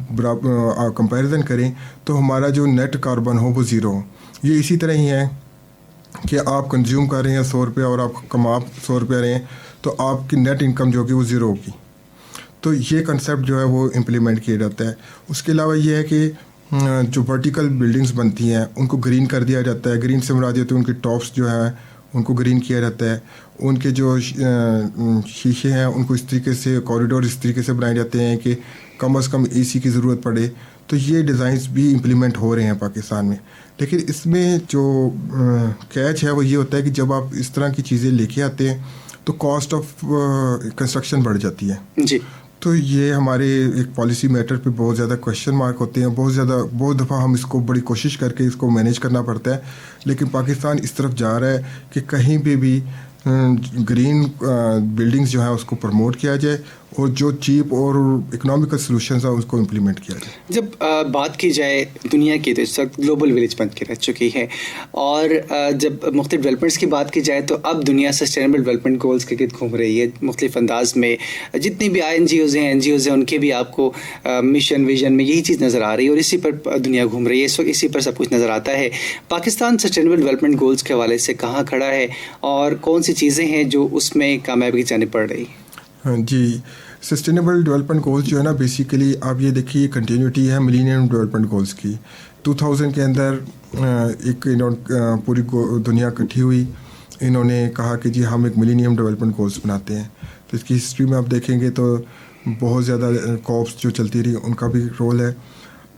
S1: کمپیریزن کریں تو ہمارا جو نیٹ کاربن ہو وہ زیرو ہو. یہ اسی طرح ہی ہے کہ آپ کنزیوم کر رہے ہیں 100 روپے اور آپ کما 100 روپے رہے ہیں تو آپ کی نیٹ انکم جو ہوگی وہ زیرو ہوگی. تو یہ کنسیپٹ جو ہے وہ امپلیمنٹ کیا جاتا ہے. اس کے علاوہ یہ ہے کہ جو ورٹیکل بلڈنگس بنتی ہیں ان کو گرین کر دیا جاتا ہے. گرین سے مراد ہوتی ہے ان کی ٹاپس جو ہے ان کو گرین کیا جاتا ہے. ان کے جو شیشے ہیں ان کو اس طریقے سے کوریڈور اس طریقے سے بنائے جاتے ہیں کہ کم از کم اے سی کی ضرورت پڑے. تو یہ ڈیزائنس بھی امپلیمنٹ ہو رہے ہیں پاکستان میں. لیکن اس میں جو کیچ ہے وہ یہ ہوتا ہے کہ جب آپ اس طرح کی چیزیں لے کے آتے ہیں تو کاسٹ آف کنسٹرکشن بڑھ جاتی ہے.
S2: جی,
S1: تو یہ ہمارے ایک پالیسی میٹر پہ بہت زیادہ کویشچن مارک ہوتے ہیں. بہت دفعہ ہم اس کو بڑی کوشش کر کے اس کو مینیج کرنا پڑتا ہے, لیکن پاکستان اس طرف جا رہا ہے کہ کہیں پہ بھی گرین بلڈنگز جو ہیں اس کو پروموٹ کیا جائے اور جو چیپ اور اکنامیکل سلوشنز ہیں اس کو امپلیمنٹ کیا جائے.
S2: جب بات کی جائے دنیا کی تو اس وقت گلوبل ولیج بن کے رہ چکی ہے, اور جب مختلف ڈیولپمنٹس کی بات کی جائے تو اب دنیا سسٹینیبل ڈیولپمنٹ گولز کے گرد گھوم رہی ہے مختلف انداز میں. جتنی بھی NGOs ہیں ان کے بھی آپ کو مشن ویژن میں یہی چیز نظر آ رہی ہے اور اسی پر دنیا گھوم رہی ہے اس وقت, اسی پر سب کچھ نظر آتا ہے. پاکستان سسٹینیبل ڈیولپمنٹ گولز کے حوالے سے کہاں کھڑا ہے اور کون سی چیزیں ہیں جو اس میں کامیابی کی جانب پڑ رہی؟
S1: جی, سسٹینیبل ڈیولپمنٹ گولز جو ہے نا بیسیکلی آپ یہ دیکھیے کنٹینیوٹی ہے ملینیم ڈیولپمنٹ گولز کی. 2000 کے اندر ایک پوری دنیا اکٹھی ہوئی, انہوں نے کہا کہ جی ہم ایک ملینیم ڈیولپمنٹ گولز بناتے ہیں. تو اس کی ہسٹری میں آپ دیکھیں گے تو بہت زیادہ کوپس جو چلتی رہی ان کا بھی رول ہے.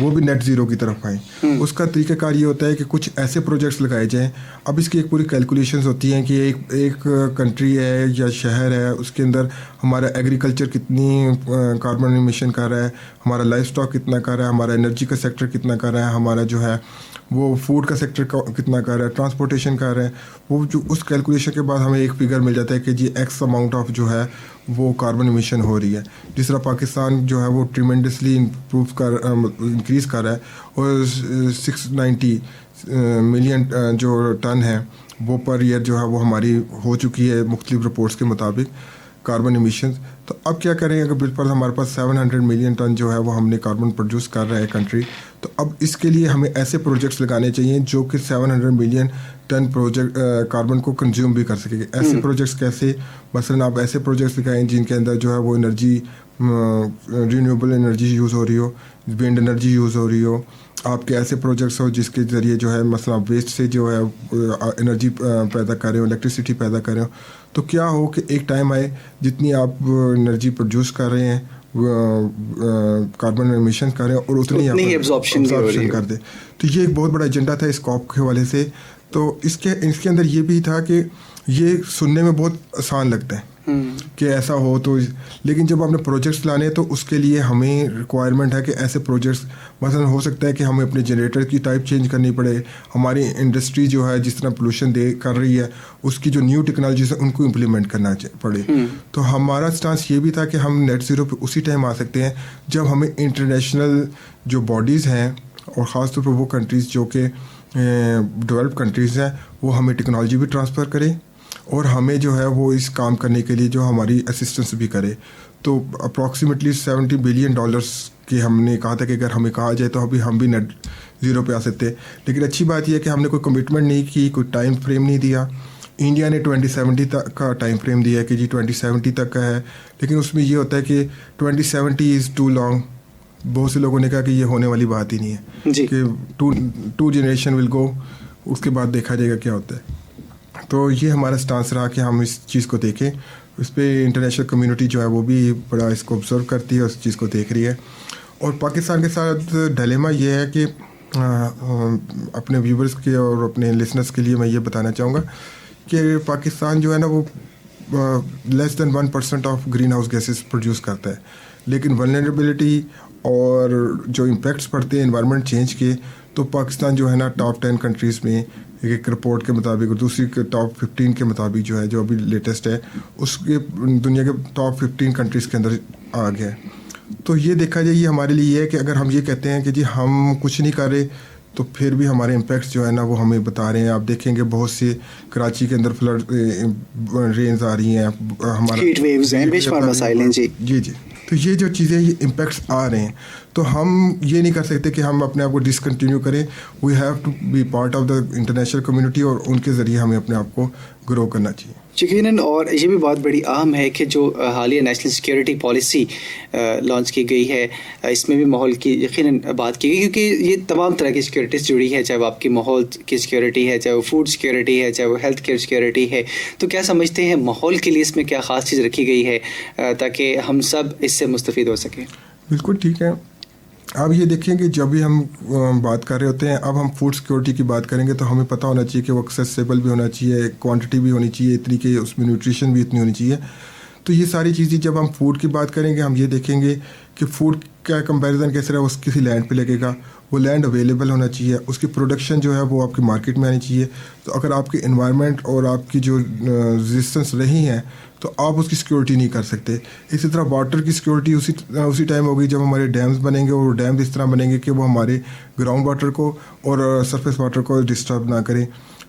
S1: وہ بھی نیٹ زیرو کی طرف آئیں. اس کا طریقہ کار یہ ہوتا ہے کہ کچھ ایسے پروجیکٹس لگائے جائیں. اب اس کی ایک پوری کیلکولیشنز ہوتی ہیں کہ ایک کنٹری ہے یا شہر ہے, اس کے اندر ہمارا ایگریکلچر کتنی کاربن ایمیشن کر رہا ہے, ہمارا لائف اسٹاک کتنا کر رہا ہے, ہمارا انرجی کا سیکٹر کتنا کر رہا ہے, ہمارا جو ہے وہ فوڈ کا سیکٹر کتنا کر رہا ہے, ٹرانسپورٹیشن کر رہا ہے. وہ جو اس کیلکولیشن کے بعد ہمیں ایک فگر مل جاتا ہے کہ جی ایکس اماؤنٹ آف جو ہے وہ کاربن ایمیشن ہو رہی ہے. جس طرح پاکستان جو ہے وہ ٹریمنڈسلی انکریز کر رہا ہے اور 690 ملین جو ٹن ہے وہ پر ایئر جو ہے وہ ہماری ہو چکی ہے مختلف رپورٹس کے مطابق کاربن ایمیشنز. تو اب کیا کریں, اگر بالفرض ہمارے پاس 700 ملین ٹن جو ہے وہ ہم نے کاربن پروڈیوس کر رہا ہے کنٹری, تو اب اس کے لیے ہمیں ایسے پروجیکٹس لگانے چاہیے جو کہ 700 ملین ٹن کاربن کو کنزیوم بھی کر سکے. ایسے پروجیکٹس کیسے, مثلاً آپ ایسے پروجیکٹس لگائیں جن کے اندر جو ہے وہ انرجی رینیویبل انرجی یوز ہو رہی ہو, ونڈ انرجی یوز ہو رہی ہو. آپ کے ایسے پروجیکٹس ہو جس کے ذریعے جو ہے مثلا ویسٹ سے جو ہے انرجی پیدا کر رہے ہو, الیکٹریسٹی پیدا کر رہے ہو. تو کیا ہو کہ ایک ٹائم آئے جتنی آپ انرجی پروڈیوس کر رہے ہیں کاربن ایمیشن کر رہے ہیں اور اتنی ایبزارپشن کر دے. تو یہ ایک بہت بڑا ایجنڈا تھا اس کاپ کے حوالے سے. تو اس کے اندر یہ بھی تھا کہ یہ سننے میں بہت آسان لگتا ہے کہ ایسا ہو تو, لیکن جب آپ نے پروجیکٹس لانے تو اس کے لیے ہمیں ریکوائرمنٹ ہے کہ ایسے پروجیکٹس مثلا ہو سکتا ہے کہ ہمیں اپنے جنریٹر کی ٹائپ چینج کرنی پڑے, ہماری انڈسٹری جو ہے جس طرح پولوشن کر رہی ہے اس کی جو نیو ٹیکنالوجیز ہیں ان کو امپلیمنٹ کرنا پڑے. تو ہمارا سٹانس یہ بھی تھا کہ ہم نیٹ زیرو پہ اسی ٹائم آ سکتے ہیں جب ہمیں انٹرنیشنل جو باڈیز ہیں اور خاص طور پر وہ کنٹریز جو کہ ڈیولپ کنٹریز ہیں وہ ہمیں ٹیکنالوجی بھی ٹرانسفر کرے اور ہمیں جو ہے وہ اس کام کرنے کے لیے جو ہماری اسسٹنس بھی کرے. تو اپروکسیمیٹلی $70 بلین کے ہم نے کہا تھا کہ اگر ہمیں کہا جائے تو ابھی ہم بھی نیٹ زیرو پہ آ سکتے. لیکن اچھی بات یہ ہے کہ ہم نے کوئی کمٹمنٹ نہیں کی, کوئی ٹائم فریم نہیں دیا. انڈیا نے 2070 تک کا ٹائم فریم دیا ہے کہ جی 2070 تک کا ہے, لیکن اس میں یہ ہوتا ہے کہ 2070 از ٹو لانگ. بہت سے لوگوں نے کہا کہ یہ ہونے والی بات ہی نہیں ہے کہ ٹو جنریشن ول گو, اس کے بعد دیکھا جائے گا کیا ہوتا ہے. تو یہ ہمارا سٹانس رہا کہ ہم اس چیز کو دیکھیں. اس پہ انٹرنیشنل کمیونٹی جو ہے وہ بھی بڑا اس کو آبزرو کرتی ہے, اس چیز کو دیکھ رہی ہے. اور پاکستان کے ساتھ ڈیلیما یہ ہے کہ اپنے ویورز کے اور اپنے لسنرس کے لیے میں یہ بتانا چاہوں گا کہ پاکستان جو ہے نا وہ لیس دین 1% of green house gases produce کرتا ہے, لیکن ولنریبلٹی اور جو امپیکٹس پڑتے ہیں انوائرمنٹ چینج کے, تو پاکستان جو ہے نا ٹاپ 10 کنٹریز میں ایک رپورٹ کے مطابق اور دوسری ٹاپ 15 کے مطابق جو ہے جو ابھی لیٹسٹ ہے اس کے دنیا کے ٹاپ 15 کنٹریز کے اندر آ گیا ہے. تو یہ دیکھا جائے یہ ہمارے لیے یہ ہے کہ اگر ہم یہ کہتے ہیں کہ جی ہم کچھ نہیں کر رہے تو پھر بھی ہمارے امپیکٹس جو ہے نا وہ ہمیں بتا رہے ہیں. آپ دیکھیں گے بہت سے کراچی کے اندر فلڈ رینز آ رہی ہیں, ہمارا ہیٹ ویوز ہیں, بے شمار مسائل ہیں. جی. تو یہ جو چیزیں یہ امپیکٹس آ رہے ہیں, تو ہم یہ نہیں کر سکتے کہ ہم اپنے آپ کو ڈسکنٹینیو کریں. We have to be part of the international community اور ان کے ذریعے ہمیں اپنے آپ کو گرو کرنا چاہیے.
S2: یقیناً. اور یہ بھی بات بڑی اہم ہے کہ جو حالیہ نیشنل سیکیورٹی پالیسی لانچ کی گئی ہے اس میں بھی ماحول کی یقیناً بات کی گئی, کیونکہ یہ تمام طرح کی سیکیورٹیز جڑی ہے, چاہے وہ آپ کی ماحول کی سیکیورٹی ہے, چاہے وہ فوڈ سیکیورٹی ہے, چاہے وہ ہیلتھ کیئر سیکیورٹی ہے. تو کیا سمجھتے ہیں ماحول کے لیے اس میں کیا خاص چیز رکھی گئی ہے تاکہ ہم سب اس سے مستفید ہو سکیں؟
S1: بالکل ٹھیک ہے. اب یہ دیکھیں کہ جب بھی ہم بات کر رہے ہوتے ہیں, اب ہم فوڈ سیکورٹی کی بات کریں گے تو ہمیں پتہ ہونا چاہیے کہ وہ ایکسیسیبل بھی ہونا چاہیے, کوانٹٹی بھی ہونی چاہیے اتنی کہ اس میں نیوٹریشن بھی اتنی ہونی چاہیے. تو یہ ساری چیزیں جب ہم فوڈ کی بات کریں گے ہم یہ دیکھیں گے کہ فوڈ کا کمپیریزن کیسے رہا, اس کسی لینڈ پہ لگے گا, وہ لینڈ اویلیبل ہونا چاہیے, اس کی پروڈکشن جو ہے وہ آپ کی مارکیٹ میں آنی چاہیے. تو اگر آپ کی انوائرمنٹ اور آپ کی جو ریزسٹنس رہی ہیں تو آپ اس کی سیکورٹی نہیں کر سکتے. اسی طرح واٹر کی سیکورٹی اسی ٹائم ہوگی جب ہمارے ڈیمز بنیں گے, اور ڈیمز اس طرح بنیں گے کہ وہ ہمارے گراؤنڈ واٹر کو اور سرفیس واٹر کو ڈسٹرب نہ کریں.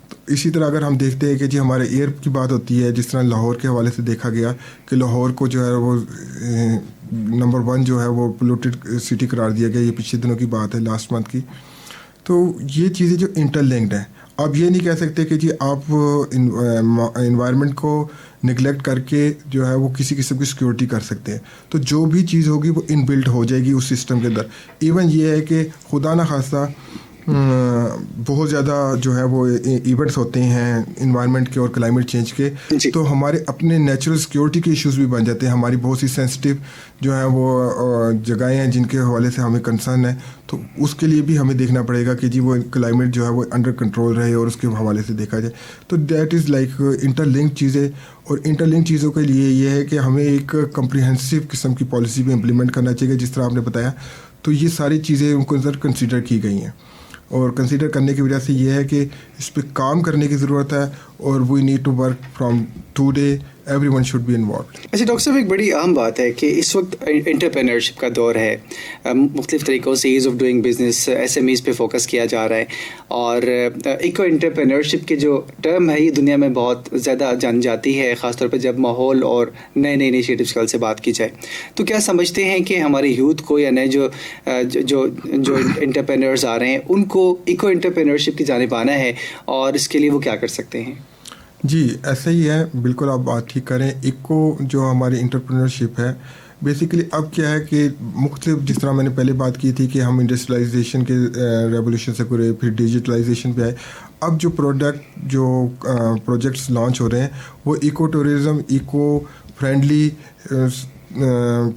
S1: تو اسی طرح اگر ہم دیکھتے ہیں کہ جی ہمارے ایئر کی بات ہوتی ہے, جس طرح لاہور کے حوالے سے دیکھا گیا کہ لاہور کو جو ہے وہ نمبر 1 جو ہے وہ پولوٹیڈ سٹی قرار دیا گیا, یہ پچھلے دنوں کی بات ہے, لاسٹ منتھ کی. تو یہ چیزیں جو انٹر لنکڈ ہیں, آپ یہ نہیں کہہ سکتے کہ جی آپ انوائرمنٹ کو نگلیکٹ کر کے جو ہے وہ کسی قسم کی سیکورٹی کر سکتے ہیں. تو جو بھی چیز ہوگی وہ ان بلٹ ہو جائے گی اس سسٹم کے اندر. ایون یہ ہے کہ خدا نہ خواستہ بہت زیادہ جو ہے وہ ایونٹس ہوتے ہیں انوائرمنٹ کے اور کلائمیٹ چینج کے, تو ہمارے اپنے نیچرل سیکیورٹی کے ایشوز بھی بن جاتے ہیں. ہماری بہت سی سینسٹیو جو ہیں وہ جگہیں ہیں جن کے حوالے سے ہمیں کنسرن ہے, تو اس کے لیے بھی ہمیں دیکھنا پڑے گا کہ جی وہ کلائمیٹ جو ہے وہ انڈر کنٹرول رہے اور اس کے حوالے سے دیکھا جائے. تو that is like interlink چیزیں, اور انٹر لنک چیزوں کے لیے یہ ہے کہ ہمیں ایک کمپریہنسو قسم کی پالیسی بھی امپلیمنٹ کرنا چاہیے, جس طرح آپ نے بتایا. تو یہ ساری چیزیں ان کو کنسیڈر کی گئی ہیں, اور کنسیڈر کرنے کی وجہ سے یہ ہے کہ اس پہ کام کرنے کی ضرورت ہے, اور we need to work from today, everyone should be involved.
S2: اچھا ڈاکٹر صاحب, ایک بڑی اہم بات ہے کہ اس وقت انٹرپرینورشپ کا دور ہے, مختلف طریقوں سے ease of doing business S M Es پہ فوکس کیا جا رہا ہے, اور ایکو انٹرپرینورشپ کی جو ٹرم ہے یہ دنیا میں بہت زیادہ جان جاتی ہے, خاص طور پہ جب ماحول اور نئے نئے انیشیٹوز کی سے بات کی جائے. تو کیا سمجھتے ہیں کہ ہمارے یوتھ کو یا نئے جو انٹرپرینورز آ رہے ہیں ان کو ایکو انٹرپرینورشپ کی جانب آنا ہے, اور اس کے لیے وہ کیا کر سکتے ہیں؟
S1: جی ایسا ہی ہے, بالکل آپ بات ٹھیک کریں. ایکو جو ہماری انٹرپرینورشپ ہے بیسیکلی اب کیا ہے کہ مختلف, جس طرح میں نے پہلے بات کی تھی کہ ہم انڈسٹریلائزیشن کے ریولیوشن سے گزرے, پھر ڈیجیٹلائزیشن پہ آئے. اب جو پروجیکٹس لانچ ہو رہے ہیں وہ ایکو ٹورزم, ایکو فرینڈلی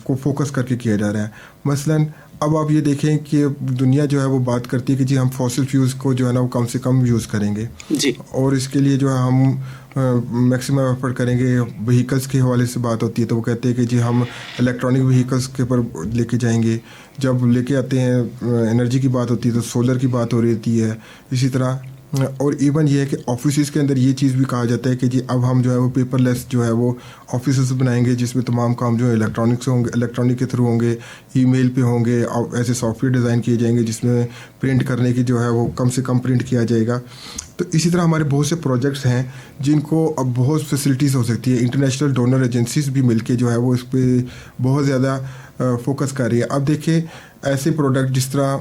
S1: کو فوکس کر کے کیا جا رہا ہے. مثلاً اب آپ یہ دیکھیں کہ دنیا جو ہے وہ بات کرتی ہے کہ جی ہم فاسل فیولز کو جو ہے نا وہ کم سے کم یوز کریں گے
S2: جی,
S1: اور اس کے لیے جو ہے ہم میکسیمم ایفرٹ کریں گے. وہیکلس کے حوالے سے بات ہوتی ہے تو وہ کہتے ہیں کہ جی ہم الیکٹرانک وہیکلس کے پر لے کے جائیں گے. جب لے کے آتے ہیں انرجی کی بات ہوتی ہے تو سولر کی بات ہو رہی ہے. اسی طرح اور ایون یہ ہے کہ آفیسز کے اندر یہ چیز بھی کہا جاتا ہے کہ جی اب ہم جو ہے وہ پیپر لیس جو ہے وہ آفیسز بنائیں گے, جس میں تمام کام جو ہے الیکٹرانک سے ہوں گے, الیکٹرانک کے تھرو ہوں گے, ای میل پہ ہوں گے, ایسے سافٹ ویئر ڈیزائن کیے جائیں گے جس میں پرنٹ کرنے کی جو ہے وہ کم سے کم پرنٹ کیا جائے گا. تو اسی طرح ہمارے بہت سے پروجیکٹس ہیں جن کو اب بہت فیسلٹیز ہو سکتی ہے. انٹرنیشنل ڈونر ایجنسیز بھی مل کے جو ہے وہ اس پہ بہت زیادہ فوکس کر رہی ہے. اب دیکھیں ایسے پروڈکٹ جس طرح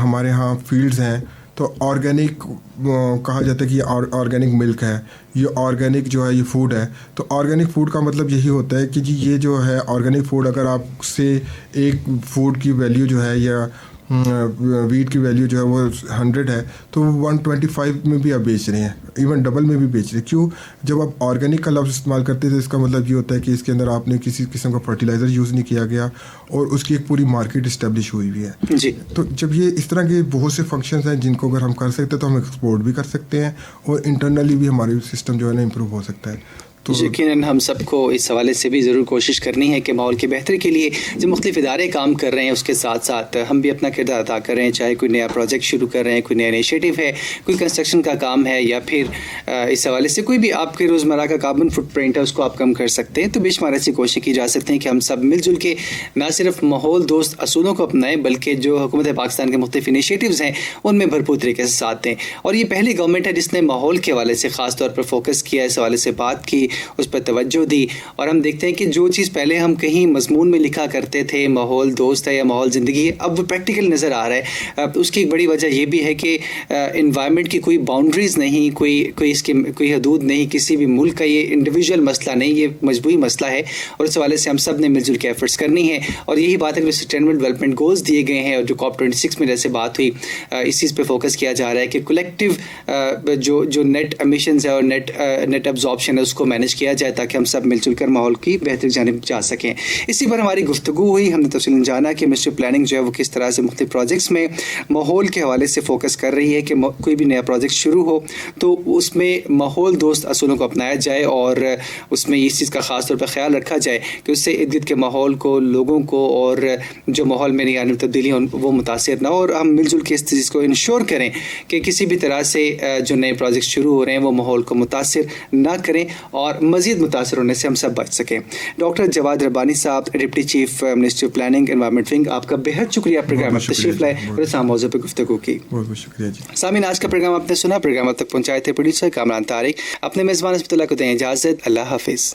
S1: ہمارے ہاں فیلڈز ہیں, تو آرگینک کہا جاتا ہے کہ یہ آرگینک ملک ہے, یہ آرگینک جو ہے یہ فوڈ ہے. تو آرگینک فوڈ کا مطلب یہی ہوتا ہے کہ جی یہ جو ہے آرگینک فوڈ, اگر آپ سے ایک فوڈ کی ویلیو جو ہے یا ویٹ کی ویلیو جو ہے وہ 100 ہے تو وہ 125 میں بھی آپ بیچ رہے ہیں, ایون ڈبل میں بھی بیچ رہے ہیں. کیوں؟ جب آپ آرگینک کا لفظ استعمال کرتے ہیں تو اس کا مطلب یہ ہوتا ہے کہ اس کے اندر آپ نے کسی قسم کا فرٹیلائزر یوز نہیں کیا گیا, اور اس کی ایک پوری مارکیٹ اسٹیبلش ہوئی ہوئی ہے.
S2: جی,
S1: تو جب یہ اس طرح کے بہت سے فنکشنز ہیں جن کو اگر ہم کر سکتے ہیں تو ہم ایکسپورٹ بھی کر سکتے ہیں, اور انٹرنلی بھی ہماری سسٹم جو ہے نا امپروو ہو سکتا ہے. تو
S2: یقیناً ہم سب کو اس حوالے سے بھی ضرور کوشش کرنی ہے کہ ماحول کی بہتری کے لیے جو مختلف ادارے کام کر رہے ہیں اس کے ساتھ ساتھ ہم بھی اپنا کردار ادا کر رہے ہیں, چاہے کوئی نیا پروجیکٹ شروع کر رہے ہیں, کوئی نیا انیشیٹو ہے, کوئی کنسٹرکشن کا کام ہے, یا پھر اس حوالے سے کوئی بھی آپ کے روزمرہ کا کاربن فٹ پرنٹ ہے اس کو آپ کم کر سکتے ہیں. تو بے شمار ایسی کوششیں کی جا سکتی ہیں کہ ہم سب مل جل کے نہ صرف ماحول دوست اصولوں کو اپنائیں بلکہ جو حکومت پاکستان کے مختلف انیشیٹوز ہیں ان میں بھرپور طریقے سے ساتھ دیں. اور یہ پہلی گورنمنٹ ہے جس نے ماحول کے حوالے سے خاص طور پر فوکس کیا, اس حوالے سے بات کی, اس پر توجہ دی. اور ہم دیکھتے ہیں کہ جو چیز پہلے ہم کہیں مضمون میں لکھا کرتے تھے ماحول دوست ہے یا ماحول زندگی ہے, اب وہ پریکٹیکل نظر آ رہا ہے. اس کی ایک بڑی وجہ یہ بھی ہے کہ انوائرمنٹ کی کوئی باؤنڈریز نہیں, کوئی اس کی کوئی حدود نہیں, کسی بھی ملک کا یہ انڈیویجول مسئلہ نہیں, یہ مجموعی مسئلہ ہے, اور اس حوالے سے ہم سب نے مل جل کے ایفرٹس کرنی ہے. اور یہی بات ہے کہ سسٹینیبل ڈیولپمنٹ گولز دیے گئے ہیں, اور جو COP 26 میں جیسے بات ہوئی اس چیز پہ فوکس کیا جا رہا ہے کہ کولیکٹیو جو نیٹ ایمیشنز ہے اور نیٹ ابزارپشن ہے اس کو مینیج کیا جائے تاکہ ہم سب مل جل کر ماحول کی بہتری جانب جا سکیں. اسی پر ہماری گفتگو ہوئی, ہم نے تفصیل جانا کہ منسٹری پلاننگ جو ہے وہ کس طرح سے مختلف پروجیکٹس میں ماحول کے حوالے سے فوکس کر رہی ہے کہ کوئی بھی نیا پروجیکٹ شروع ہو تو اس میں ماحول دوست اصولوں کو اپنایا جائے, اور اس میں اس چیز کا خاص طور پر خیال رکھا جائے کہ اس سے ارد گرد کے ماحول کو, لوگوں کو, اور جو ماحول میں نئی آنے تبدیلی وہ متاثر نہ ہو. اور ہم مل جل کے اس چیز کو انشور کریں کہ کسی بھی طرح سے جو نئے پروجیکٹ شروع ہو رہے ہیں وہ ماحول کو متاثر نہ کریں اور مزید متاثر ہونے سے ہم سب بچ سکیں. ڈاکٹر جواد ربانی صاحب, deputy chief ministry of planning environment wing, آپ کا بہت شکریہ پروگرام میں تشریف لائے اور اس موضوع پہ گفتگو کی.
S1: بہت بہت شکریہ جی.
S2: سامعین, آج کا پروگرام آپ نے سنا, پروگرام تک پہنچائے تھے پروڈیوسر کامران طارق. اپنے میزبان اسمت اللہ کو دیں اجازت. اللہ حافظ.